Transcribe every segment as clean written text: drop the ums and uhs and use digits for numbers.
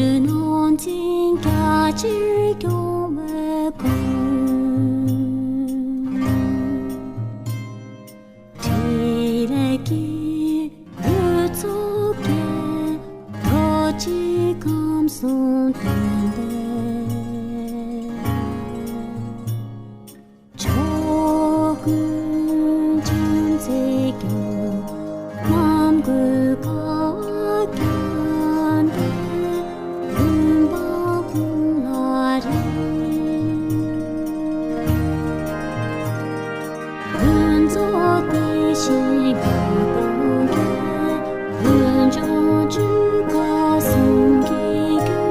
non tin ca chi kyo me ko ti re ki ru tso ke ro chi kam son ten de cho gu chen se kyo nam gu ka kyan de rum ba kum la re gun zo de shi ga gong ge gun zhong zhi ga song ki ge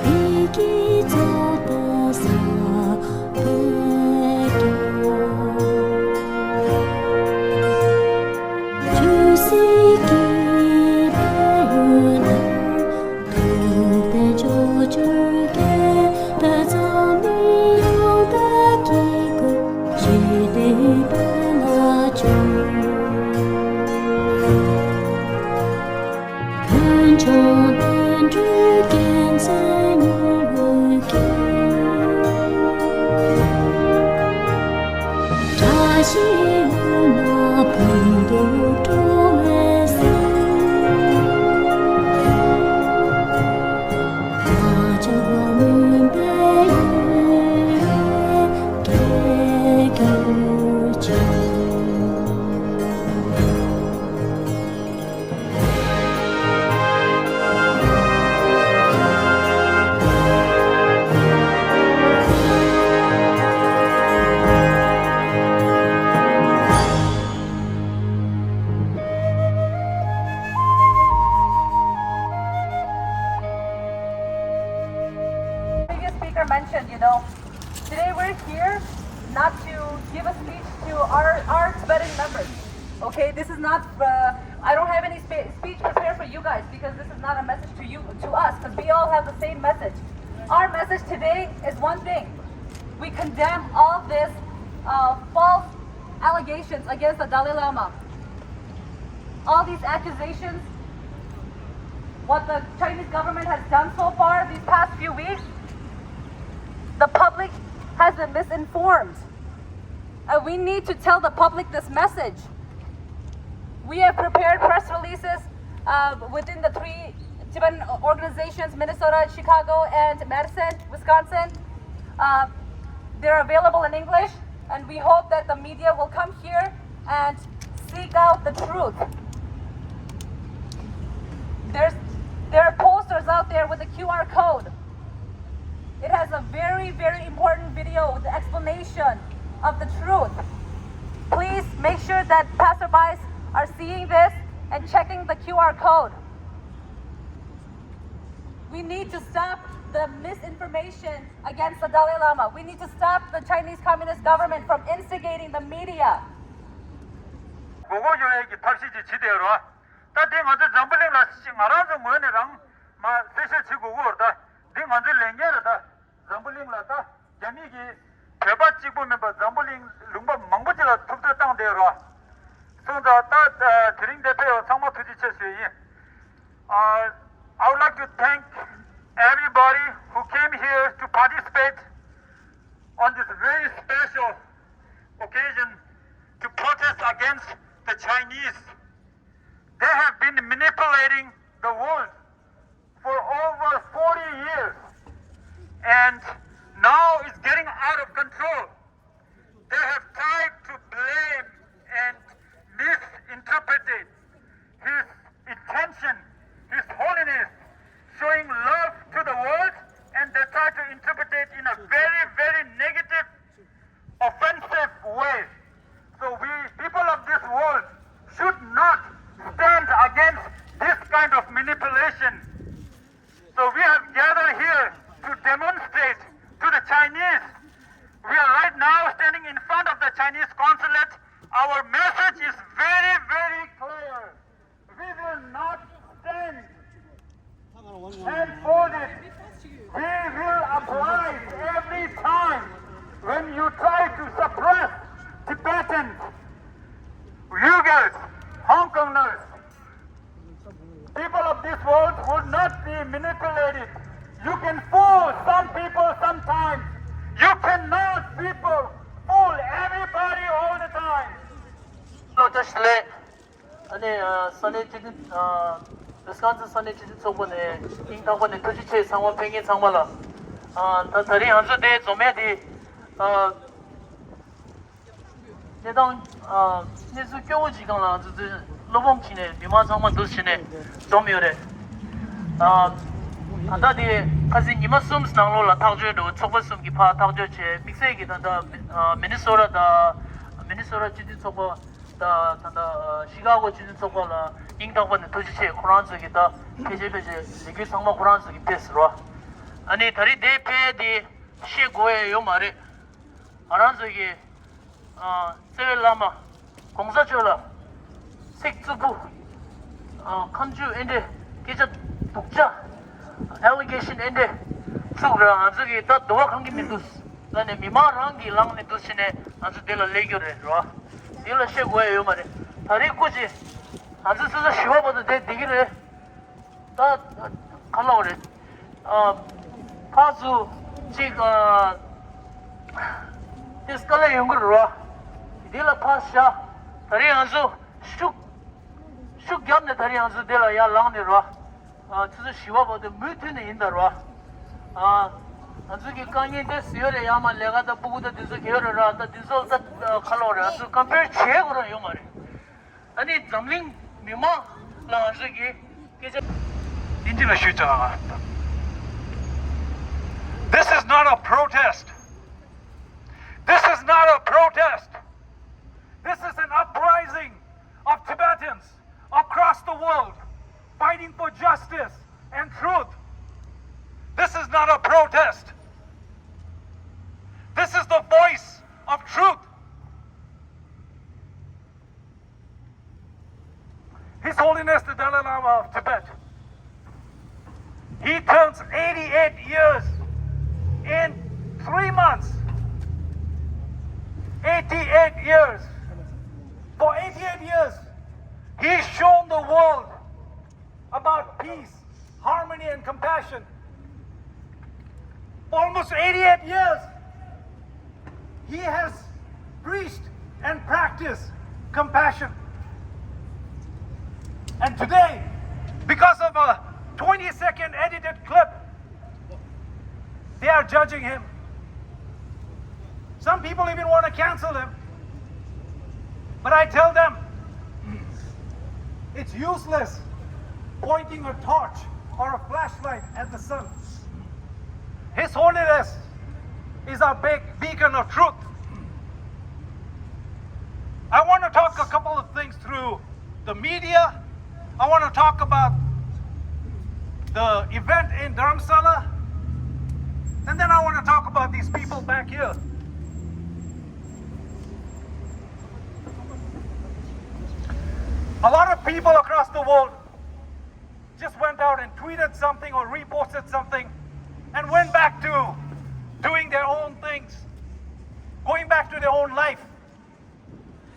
bi ki zo de sa he kyo tu si ki mentioned, today we're here not to give a speech to our Tibetan members. Okay, this is not. I don't have any speech prepared for you guys because this is not a message to us, because we all have the same message. Our message today is one thing: we condemn all this false allegations against the Dalai Lama. All these accusations, what the Chinese government has done so far these past few weeks. The public has been misinformed. And we need to tell the public this message. We have prepared press releases within the 3 Tibetan organizations, Minnesota, Chicago, and Madison, Wisconsin. They're available in English, and we hope that the media will come here and seek out the truth. There are posters out there with a QR code. It has a very, very important video with the explanation of the truth. Please make sure that passerbys are seeing this and checking the QR code. We need to stop the misinformation against the Dalai Lama. We need to stop the Chinese Communist government from instigating the media. I would like to thank everybody who came here to participate on this very special occasion to protest against the Chinese. They have been manipulating the world for over 40 years, and now it's getting out of control. They have tried to blame and misinterpret his intention, his holiness, showing love to the world, and they try to interpret it in a very, very negative, offensive way. So we, people of this world, should not stand against this kind of manipulation. So we have gathered here to demonstrate to the Chinese. We are right now standing in front of the Chinese consulate. Our message is very, very clear. We will not stand hand-folded. We will oblige every time when you try to suppress Tibetans, Uyghurs, Hong Kongers. People of this world would not be manipulated 지든 wisconsin 선에 지든 속번에 인타번에 도지체 상황 팽이 상말라 더 다리 한수 대 좀에디 내당 내수 교우 지간라 로봉치네 미만 상만 도시네 좀요래 안다디 가지 니마 숨스 나로라 타저도 촉버숨기 파 타저체 믹세기 단다 미네소라다 미네소라 지디 촉버 다 단다 시가고 지디 촉버라 인당번에 도지체 코란스기다 계제베제 리그 상마 코란스기 페스로 아니 다리 대페디 시고에 요 말에 아란스기 세벨라마 공사초라 색주부 컨주 엔데 계제 독자 allegation ende sugra anzugi ta doa khangi mindus lane mimar rangi langne dusine anzu dela legure ro dela she goye yo mare tari kuji anzu suza shiwa bodo de digire ta khala ore pazu chiga iskale yungur ro dela pasha tari anzu shuk gyamne tari anzu dela ya langne ro 주저 시와버도 무트네 인다로 안주기 강에 됐어요래 야만 내가 다 보고도 뒤서 게으르라 다 뒤서 다 칼로라 그 컴페어 체고로 요 말이 아니 점링 미마 라즈기 계제 인지는 쉬잖아. This is not a protest. This is not a protest. This is an uprising of Tibetans across the world, fighting for justice and truth. This is not a protest. This is the voice of truth. His Holiness the Dalai Lama of Tibet, he turns 88 years in 3 months. 88 years. For 88 years, he's shown the world about peace, harmony, and compassion. For almost 88 years, he has preached and practiced compassion. And today, because of a 20-second edited clip, they are judging him. Some people even want to cancel him. But I tell them, it's useless pointing a torch or a flashlight at the sun. His Holiness is our big beacon of truth. I want to talk a couple of things through the media. I want to talk about the event in Dharamsala. And then I want to talk about these people back here. A lot of people across the world just went out and tweeted something or reposted something and went back to doing their own things, going back to their own life.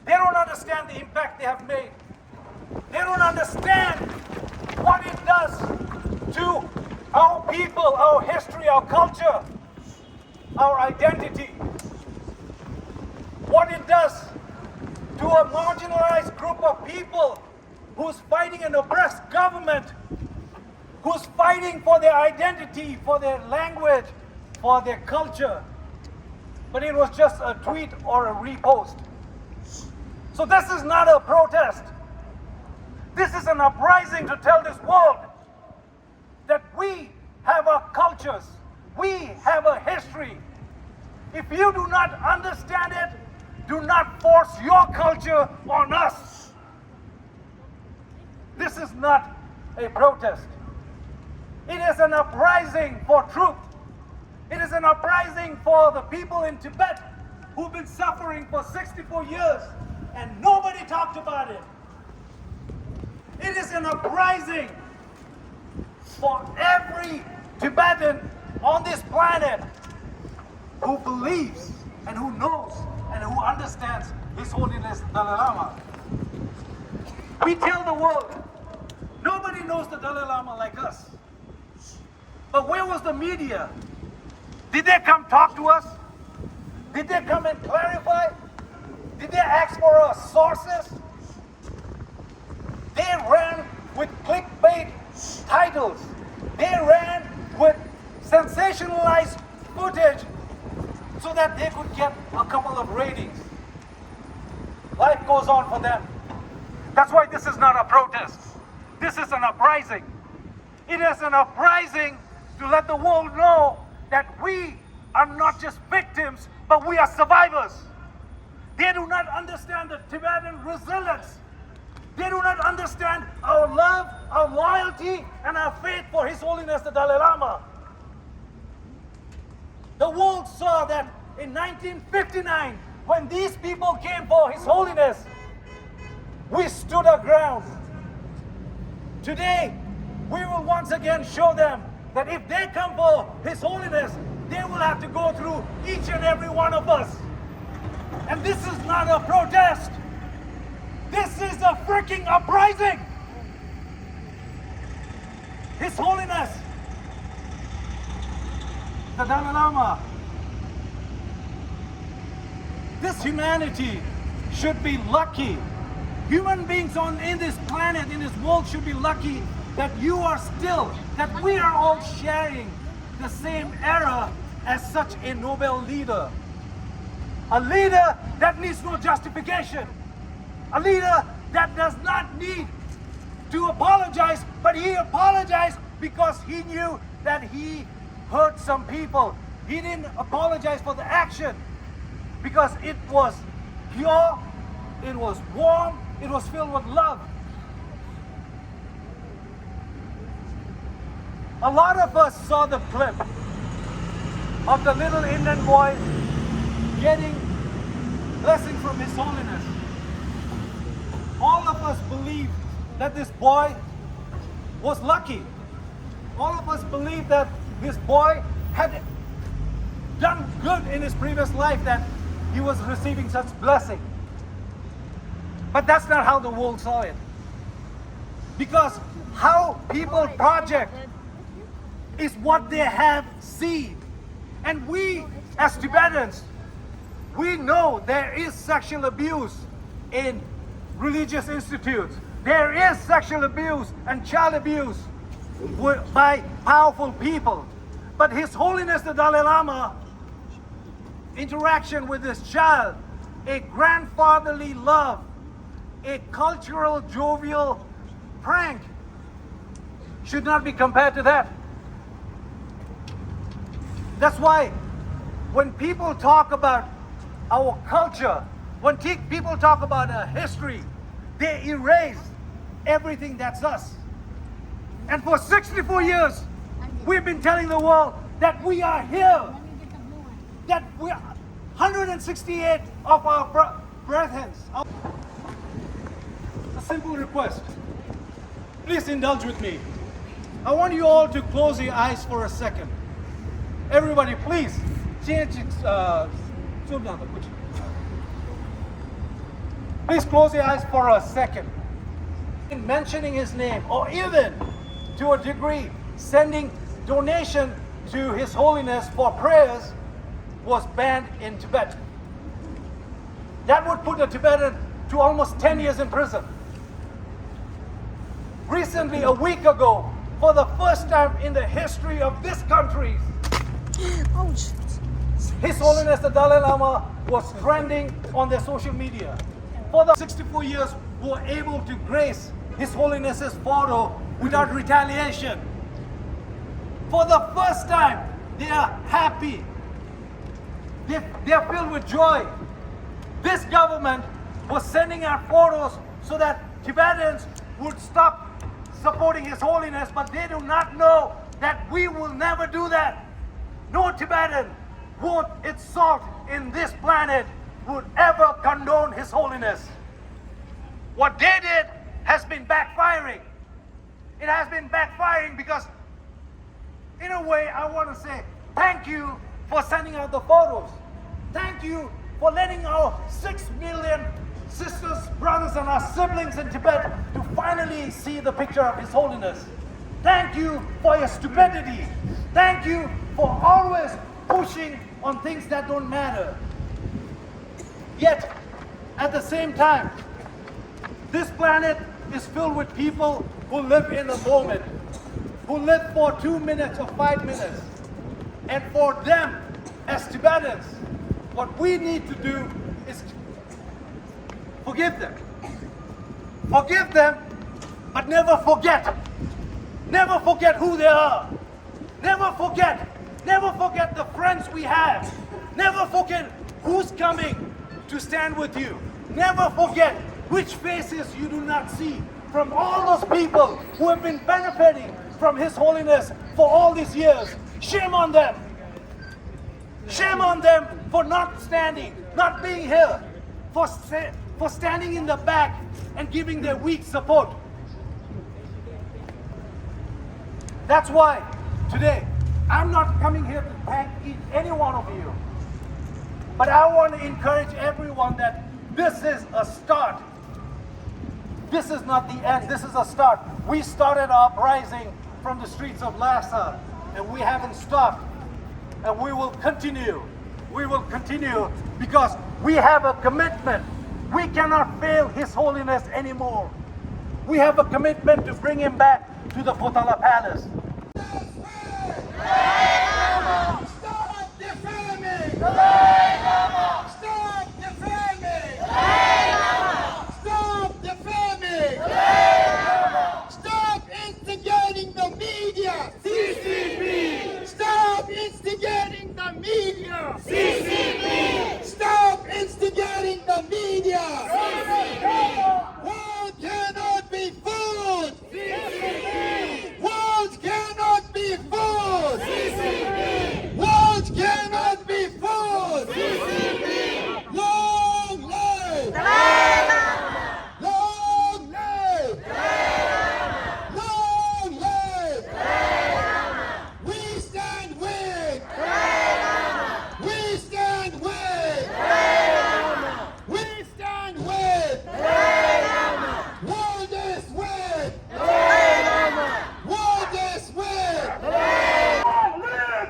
They don't understand the impact they have made. They don't understand what it does to our people, our history, our culture, our identity. What it does to a marginalized group of people who's fighting an oppressed government, who's fighting for their identity, for their language, for their culture. But it was just a tweet or a repost. So this is not a protest. This is an uprising to tell this world that we have our cultures, we have a history. If you do not understand it, do not force your culture on us. This is not a protest. It is an uprising for truth. It is an uprising for the people in Tibet who've been suffering for 64 years and nobody talked about it. It is an uprising for every Tibetan on this planet who believes and who knows and who understands His Holiness Dalai Lama. We tell the world, nobody knows the Dalai Lama like us. But where was the media? Did they come talk to us? Did they come and clarify? Did they ask for our sources? They ran with clickbait titles. They ran with sensationalized footage so that they could get a couple of ratings. Life goes on for them. That's why this is not a protest. This is an uprising. It is an uprising to let the world know that we are not just victims, but we are survivors. They do not understand the Tibetan resilience. They do not understand our love, our loyalty, and our faith for His Holiness the Dalai Lama. The world saw that in 1959, when these people came for His Holiness, we stood our ground. Today, we will once again show them that if they come for His Holiness, they will have to go through each and every one of us. And this is not a protest. This is a freaking uprising. His Holiness, the Dalai Lama, this humanity should be lucky. Human beings in this planet, in this world should be lucky that you are still, that we are all sharing the same era as such a noble leader. A leader that needs no justification. A leader that does not need to apologize, but he apologized because he knew that he hurt some people. He didn't apologize for the action because it was pure, it was warm, it was filled with love. A lot of us saw the clip of the little Indian boy getting blessing from His Holiness. All of us believe that this boy was lucky. All of us believe that this boy had done good in his previous life, that he was receiving such blessing. But that's not how the world saw it. Because how people project is what they have seen. And we, as Tibetans, we know there is sexual abuse in religious institutes. There is sexual abuse and child abuse by powerful people. But His Holiness the Dalai Lama, interaction with this child, a grandfatherly love, a cultural, jovial prank, should not be compared to that. That's why when people talk about our culture, when people talk about our history, they erase everything that's us. And for 64 years, we've been telling the world that we are here, that we are 168 of our brethren. A simple request. Please indulge with me. I want you all to close your eyes for a second. Everybody, please. Please close your eyes for a second. In mentioning His name, or even to a degree, sending donation to His Holiness for prayers, was banned in Tibet. That would put a Tibetan to almost 10 years in prison. Recently, a week ago, for the first time in the history of this country, His Holiness the Dalai Lama was trending on their social media. For the 64 years, we were able to grace His Holiness's photo without retaliation. For the first time, they are happy. They are filled with joy. This government was sending out photos so that Tibetans would stop supporting His Holiness, but they do not know that we will never do that. No Tibetan worth its salt in this planet would ever condone His Holiness. What they did has been backfiring. It has been backfiring because, in a way, I want to say thank you for sending out the photos. Thank you for letting our 6 million sisters, brothers, and our siblings in Tibet to finally see the picture of His Holiness. Thank you for your stupidity. Thank you for always pushing on things that don't matter. Yet, at the same time, this planet is filled with people who live in the moment, who live for 2 minutes or 5 minutes. And for them, as Tibetans, what we need to do is forgive them. Forgive them, but never forget. Never forget who they are. Never forget the friends we have. Never forget who's coming to stand with you. Never forget which faces you do not see from all those people who have been benefiting from His Holiness for all these years. Shame on them. Shame on them for not standing, not being here, for standing in the back and giving their weak support. That's why today I'm not coming here to thank any one of you, but I want to encourage everyone that this is a start. This is not the end, this is a start. We started our uprising from the streets of Lhasa, and we haven't stopped. And we will continue. We will continue because we have a commitment. We cannot fail His Holiness anymore. We have a commitment to bring him back to the Potala Palace. Stop defaming! Stop defaming! Stop defaming! Stop instigating the media! CCP! Stop instigating the media! CCP! Stop instigating the media! CCP! World cannot be fooled! CCP! World cannot be fooled! CCP! World cannot be fooled! CCP! Long live! Long live! Long live! We stand with! We stand with! We stand with! World is with! World is with! Long live!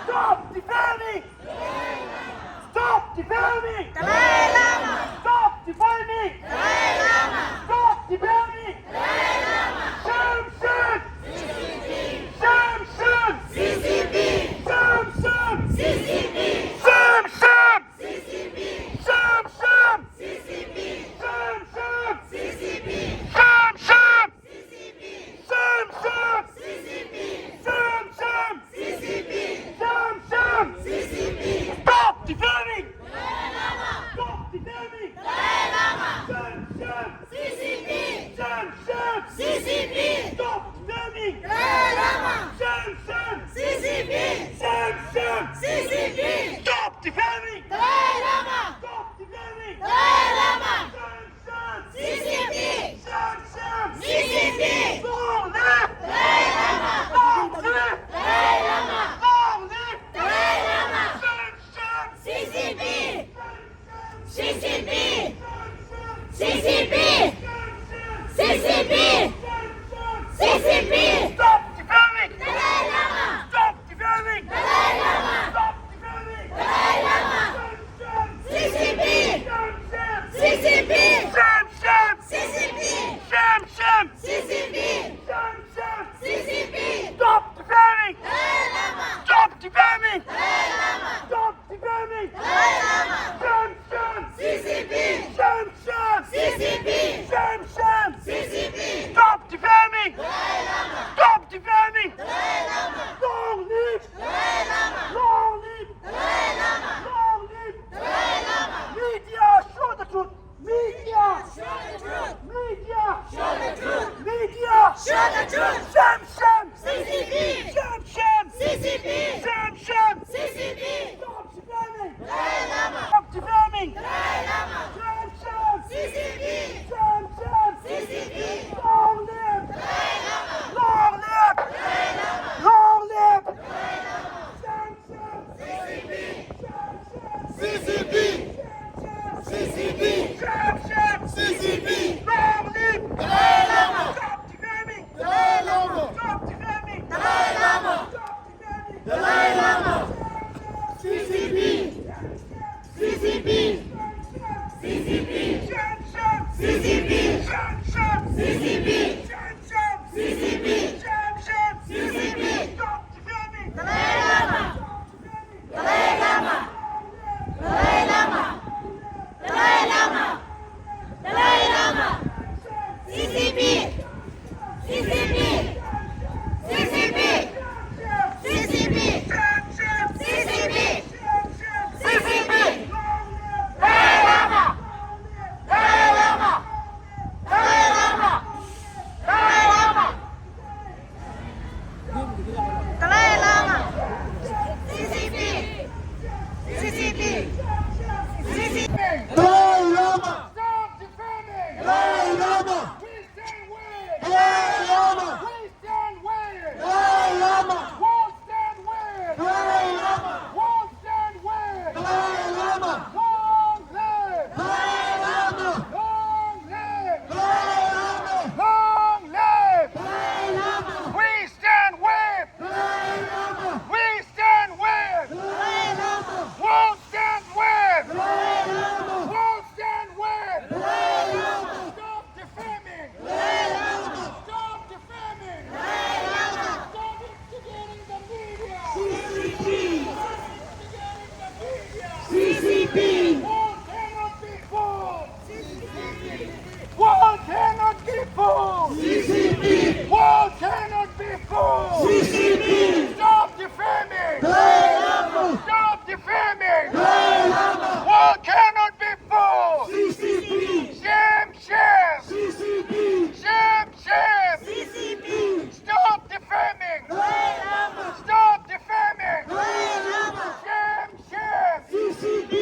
Stop defaming! Stop defaming! Stop defaming! Stop defaming! Shame, shame! Shame, shame! Shame, shame! Shame, shame! Shame, shame! Shame, shame! Shame, shame! Shame, shame! Shame, shame! Shame, shame! Stop defaming! Stop defaming! Shame, shame! Shame, shame! Stop defaming! Shame, shame! Shame, shame! Stop defaming! Stop defaming! Shame, shame! Shame, shame! Long live! Long live! Long live! Shame, shame! Stop defaming! Stop defaming! Stop defaming! Stop defaming! Stop defaming! Stop defaming! Stop defaming! Stop defaming! Long live! Long live! Long live! Media, show the truth! Media! Media! Media! Sham, sham! Sham, sham! Sham, sham! Stop defaming! Stop defaming! Sham, sham! Sham, sham! Long live! Long live! Long live! Sham, sham! Sham, sham! Long live! Stop defaming! Dalai Lama. CCP. CCP. CCP. Dalai Lama. Stop defending! Dalai Lama. We stand with! Dalai Lama. We stand with! Dalai Lama. Won't stand with! Dalai Lama. Won't stand with! Dalai Lama. Long live! Dalai Lama. Long live! Dalai Lama. Long live! Dalai Lama. We stand with! Dalai Lama. We stand with! Dalai Lama. Won't stand with! Dalai Lama. Won't stand with! Dalai Lama. Stop defaming! Dalai Lama. Stop defaming! Dalai Lama. Stop instigating the media! CCP. Instigating the media! CCP. One cannot be fooled! One cannot be fooled! CCP. One cannot be fooled! CCP. Stop defaming! Dalai Lama. Stop defaming! Dalai Lama. One cannot be fooled! CCP. Shame, shame! CCP. Shame, shame! CCP. Stop defaming! Dalai Lama. Stop defaming! Dalai Lama. Shame, shame! CCP.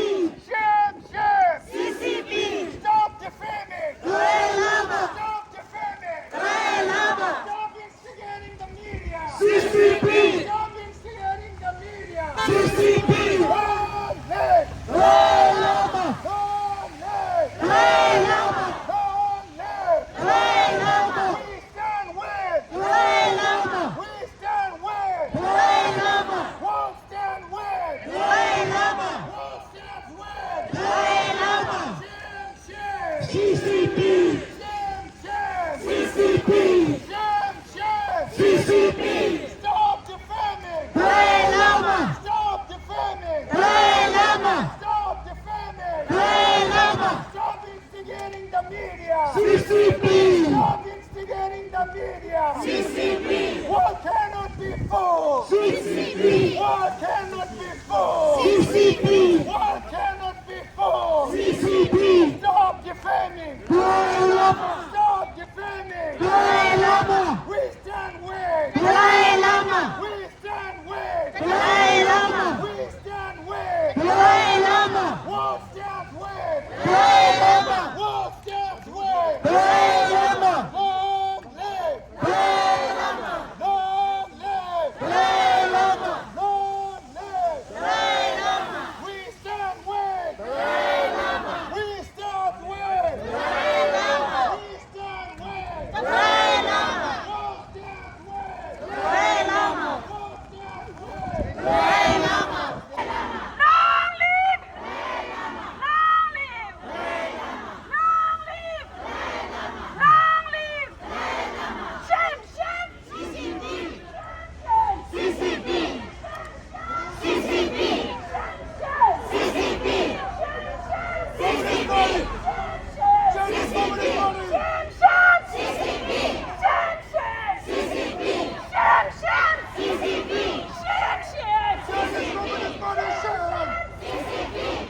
Shame, shame! CCP. Stop defaming! Dalai Lama. Stop defaming! Dalai Lama. Stop instigating the media! CCP. Stop instigating the media! CCP. One leg! Dalai Lama. One leg! Dalai Lama. One leg! Dalai Lama. We stand with! Dalai Lama. We stand with! Dalai Lama. Won't stand with! Dalai Lama. Won't stand with! Dalai Lama. Shame, shame! CCP. Shame, shame! CCP. Shame, shame! CCP. Stop defaming! Dalai Lama. Stop defaming! Dalai Lama. Stop defaming! Dalai Lama. Stop instigating the media! CCP. Stop instigating the media! CCP. What cannot be fooled? CCP. What cannot be fooled? CCP. What cannot be fooled? CCP. Stop defaming! Dalai Lama. Stop defaming! Dalai Lama. We stand with! Dalai Lama. We stand with! Dalai Lama. We stand with! Dalai Lama. Won't stand with! Dalai Lama. Won't stand with! Dalai Lama. Long live! Dalai Lama. Long live! Dalai Lama. Long live! Dalai Lama. We stand with! Dalai Lama. We stand with! Dalai Lama. We stand with! Dalai Lama. Won't stand with! Dalai Lama. Won't stand with! Dalai Lama. Long live! Long live! Long live! Long live! Shame, shame! CCP! CCP! CCP! CCP! CCP! Chinese Communist Party! Shame, shame! CCP! Shame, shame! CCP! Shame, shame! CCP! Shame, shame! Chinese Communist Party, shame!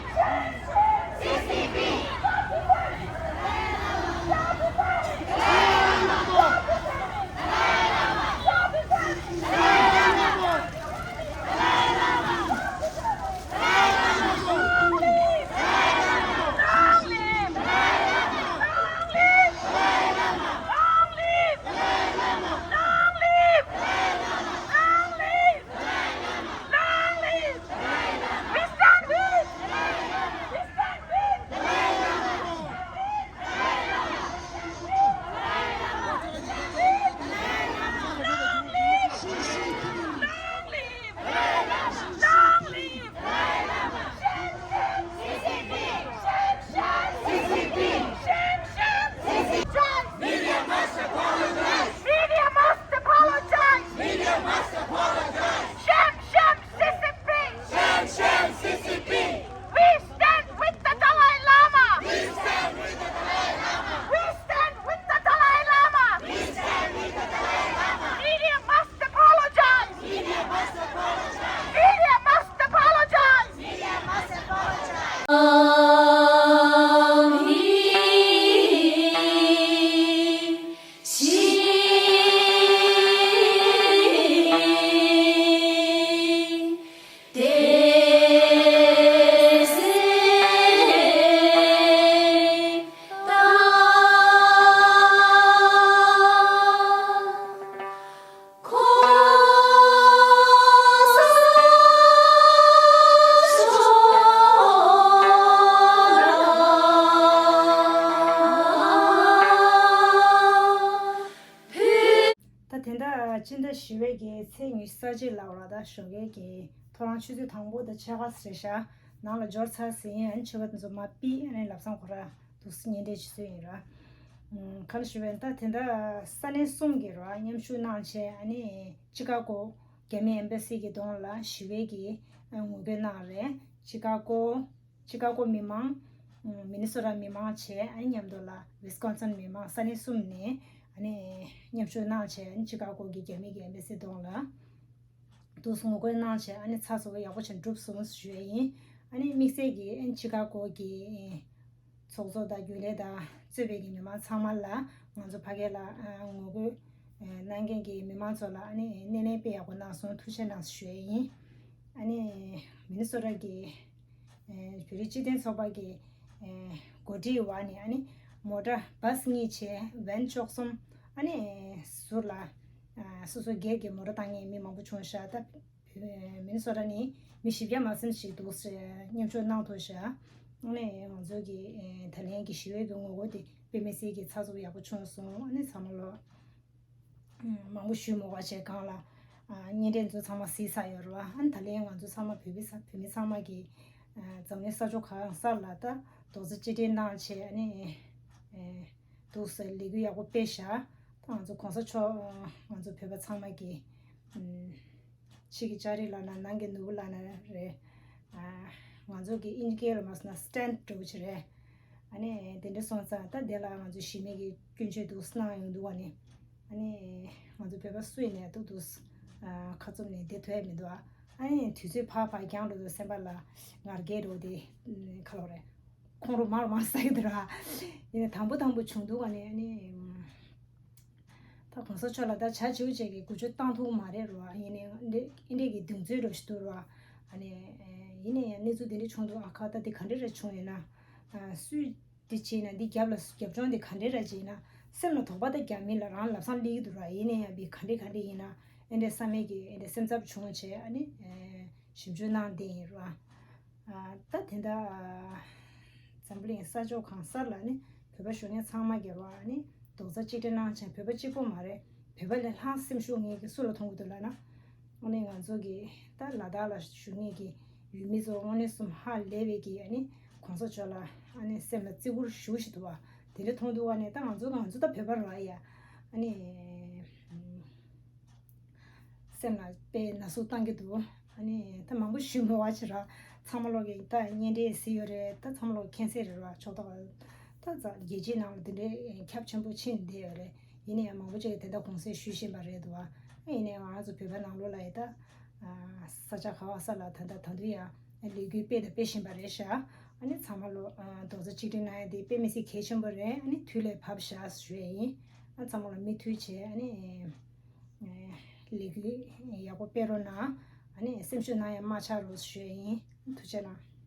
아니 생이 서지 라우라다 쇼게기 토랑 추주 당보다 차가 스레샤 나라 조르사시 안 추거든 좀 마피 아니 랍상 거라 두스니데 지수이라 칼슈벤타 텐다 산에 숨기로 냠슈나체 아니 치카고 게미 엠베시기 돈라 시웨기 무베나레 치카고 미망 미니소타 미망체 아니 냠돌라 위스콘신 미망 산에 숨네 아니 냠슈나체 치카고기 게미기 엠베시 돈라 도스모고 나체 아니 차소가 야고chen 드롭스는 슈에이 아니 믹세기 엔 치카고기 소소다 줄에다 쯔베기 미망 참말라 먼저 파게라 ngogo 난겐기 미망솔라 아니 네네베하고 나선 투셔나 슈에이 아니 미니소타기 뷰리치덴 소바기 고디와니 아니 모다 바스니체 벤초섬 아니 술라 수수게게 모라당에 미망부 촌샤다 미니소타니 미시비아 마슨시 도스 냠초 나토샤 아니 먼저기 달랭기 시외도 오고디 베메시기 차조야고 촌소 아니 참말로 망부슈모가 제가라 니렌조 참마 시사여로 한 달랭 완주 참마 비미사마기 점에 사조카 살라다 도즈지디 나체 아니 도스 리그야고 페샤 먼저 콘서초 먼저 페바 참마기 치기자리라나 난게 누굴라나레 먼저기 인게를 마스나 스탠드 도치레 아니 덴데 손사다 데라 먼저 시메기 근체도 스나용도 아니 아니 먼저 배가 수이네 도도스 가좀네 데토에미도 아니 뒤지 파파 강로도 셈발라 나르게로디 칼로레 코로 말만 사이더라 이제 담보 중도 아니 다 건설철라다 자주제기 구조 땅도 말해로 이네 인데기 등주로 시도로 아니 이네 내주들이 총도 아카다디 칸데레 총이나 수디치나 디갑존디 칸데라지나 셈노 도바데 감밀라란 랍산 리드라 이네 비 칸데이나 엔데 사메기 엔데 셈잡 총체 아니 심주난데라 따텐다 잠블링 사조 칸살라니 베바쇼네 참마게로 아니 도자치데나 체 베바치고 말에 베발레 하심 쇼니 술로 통고들라나 오늘 간저기 달라달라 슈니기 유미조 오늘 숨할 레베기 아니 콘서트라 아니 셈나 찌구르 슈시도와 데레 통도 안에 땅 안주다 배발라야 아니 셈나 베 나소탄게도 아니 tamambu shumo wachira 참말로게 있다 년대 시요레 다 참말로 캔세르라 저다가 다자 예진나로 데레 캡처부 친데요레 이네 아마부제 대다 공세 쉬신 바래도와 이네 아주 배반나로 라이다 사자 가와살라 탄다 탄두야 리그베데 배신 바래샤 아니 참말로 도저 치리나데 베미시 케이션 바래 아니 툴레 팝샤 스웨이 참말로 미투체 아니 리그 야고 페로나 아니 셈슈나야 마차로 스웨이 투체나